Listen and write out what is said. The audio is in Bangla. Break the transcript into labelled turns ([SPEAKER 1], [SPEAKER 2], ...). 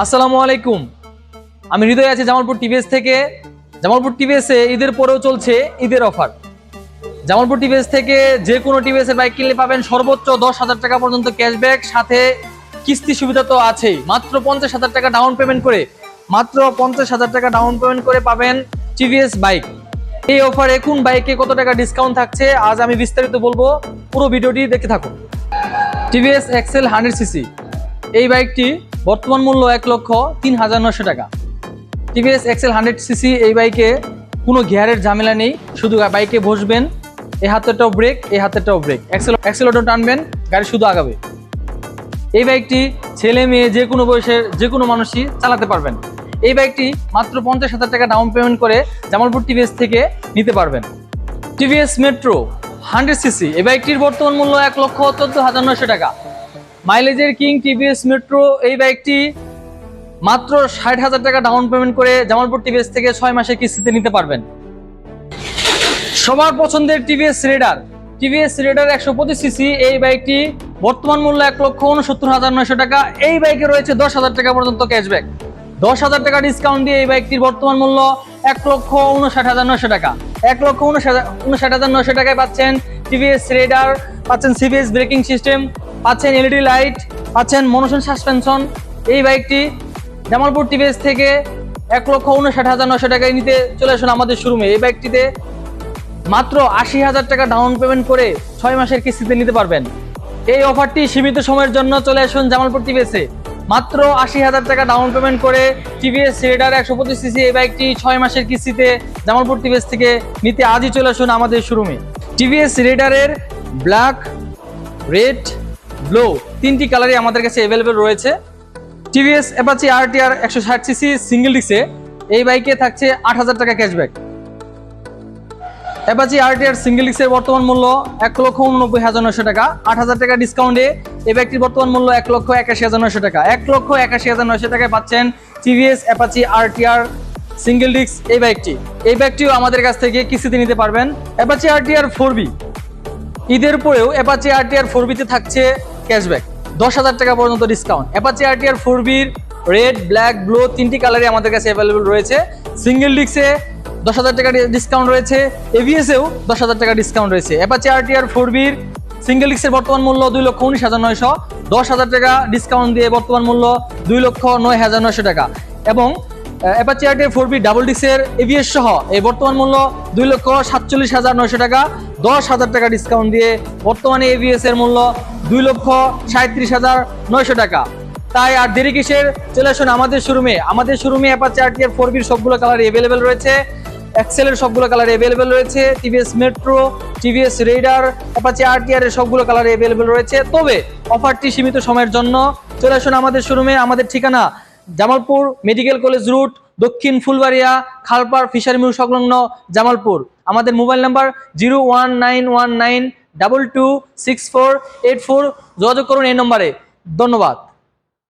[SPEAKER 1] আসসালামু আলাইকুম। আমি হৃদয় আছি জামালপুর টিভিএস থেকে। জামালপুর টিভিএসে ঈদের পরেও চলছে ঈদের অফার। জামালপুর টিভিএস থেকে যে কোনো টিভিএস এর বাইক কিনলে পাবেন সর্বোচ্চ 10,000 টাকা পর্যন্ত ক্যাশব্যাক, সাথে কিস্তি সুবিধা তো আছেই। মাত্র 50,000 টাকা ডাউন পেমেন্ট করে পাবেন টিভিএস বাইক। এই অফারে কোন বাইকে কত টাকা ডিসকাউন্ট থাকছে আজ আমি বিস্তারিত বলবো, পুরো ভিডিওটি দেখতে থাকুন। টিভিএস এক্সেল 100cc এই বাইকটি বর্তমান মূল্য 1,03,900 টাকা। টিভিএস এক্সেল 100cc এই বাইকে কোনো গিয়ারের ঝামেলা নেই, শুধু বাইকে বসবেন, এই হাতেরটাও ব্রেক, এই হাতেরটাও ব্রেক, এক্সেলেটর টানবেন, গাড়ি শুধু আগাবে। এই বাইকটি ছেলে মেয়ে যে কোনো বয়সের যে কোনো মানুষই চালাতে পারবেন। এই বাইকটি মাত্র 50,000 টাকা ডাউন পেমেন্ট করে জামালপুর টিভিএস থেকে নিতে পারবেন। টিভিএস মেট্রো 100cc এই বাইকটির বর্তমান মূল্য 1,14,900 টাকা। মাইলেজের কিং টিভিএস মেট্রো এই বাইকটি মাত্র 60,000 টাকা ডাউন পেমেন্ট করে জামালপুর টিভিএস থেকে 6 মাসের কিস্তিতে নিতে পারবেন। সবার পছন্দের টিভিএস রেডার 125cc এই বাইকটি বর্তমান মূল্য 1,69,900 টাকা। এই বাইকে রয়েছে 10,000 টাকা পর্যন্ত ক্যাশব্যাক। 10,000 টাকা ডিসকাউন্ট দিয়ে এই বাইকটির বর্তমান মূল্য 1,59,900 টাকা। 1,59,900 টাকায় পাচ্ছেন টিভিএস রেডার, পাচ্ছেন সিবিএস ব্রেকিং সিস্টেম, পাচ্ছেন এলইডি লাইট, পাচ্ছেন মনোশন সাসপেনশন। এই বাইকটি জামালপুর টিভিএস থেকে 1,59,900 টাকায় নিতে চলে আসুন আমাদের শোরুমে। এই বাইকটিতে মাত্র 80,000 টাকা ডাউন পেমেন্ট করে 6 মাসের কিস্তিতে নিতে পারবেন। এই অফারটি সীমিত সময়ের জন্য, চলে আসুন জামালপুর টিভিএসে। মাত্র 80,000 টাকা ডাউন পেমেন্ট করে টিভিএস রেডার 125cc এই বাইকটি 6 মাসের কিস্তিতে জামালপুর টিভিএস থেকে নিতে আজই চলে আসুন আমাদের শোরুমে। টিভিএস রেডারের ব্ল্যাক, রেড, ব্লু তিনটি কালারই আমাদের কাছে অ্যাভেলেবেল রয়েছে। TVS Apache RTR 160cc single ডিস্কে এই বাইকে থাকছে 8,000 টাকা ক্যাশব্যাক। অ্যাপাচি আরটিআর সিঙ্গেল ডিস্কের বর্তমান মূল্য 1,89,900 টাকা। 8,000 টাকা ডিসকাউন্টে এই বাইকটির বর্তমান মূল্য 1,81,900 টাকা। 1,81,900 টাকায় পাচ্ছেন TVS Apache RTR single disc এই বাইকটিও আমাদের কাছ থেকে কিস্তিতে নিতে পারবেন। অ্যাপাচি আরটিআর 4B ঈদের পরেও অ্যাপাচি আরটিআর 4Bতে থাকছে ক্যাশব্যাক, 10,000 টাকা পর্যন্ত ডিসকাউন্ট। অ্যাপাচি আরটিআর 4Bর রেড, ব্ল্যাক, ব্লু তিনটি কালারই আমাদের কাছে অ্যাভেলেবল রয়েছে। সিঙ্গেল ডিস্কে 10,000 টাকা ডিসকাউন্ট রয়েছে, এবিএসেও 10,000 টাকা ডিসকাউন্ট রয়েছে। অ্যাপাচি আরটিআর 4Bর সিঙ্গেল ডিস্কের বর্তমান মূল্য 2,19,900, 10,000 টাকা ডিসকাউন্ট দিয়ে বর্তমান মূল্য 2,09,900 টাকা। এবং অ্যাপাচি আরটিআর 4B ডাবল ডিস্কের এবিএস সহ এই বর্তমান মূল্য 2,47,900 টাকা। 10,000 টাকা ডিসকাউন্ট দিয়ে বর্তমানে এবিএস এর মূল্য 2,37,900 টাকা। তাই আর দেরি কিসের, চলে আসুন আমাদের শোরুমে। আমাদের শোরুমে অ্যাপাচি আরটিআর 4Bর সবগুলো কালার অ্যাভেলেবেল রয়েছে, এক্সেলের সবগুলো কালার অ্যাভেলেবেল রয়েছে, TVS Metro, TVS Raider, Apache RTR এর সবগুলো কালার অ্যাভেলেবেল রয়েছে। তবে অফারটি সীমিত সময়ের জন্য, চলে আসুন আমাদের শোরুমে। আমাদের ঠিকানা জামালপুর মেডিকেল কলেজ রুট, দক্ষিণ ফুলবাড়িয়া, খালপাড় ফিশারি মিল সংলগ্ন জামালপুর। আমাদের মোবাইল নাম্বার 01919226484, যোগাযোগ করুন এই নম্বরে। ধন্যবাদ।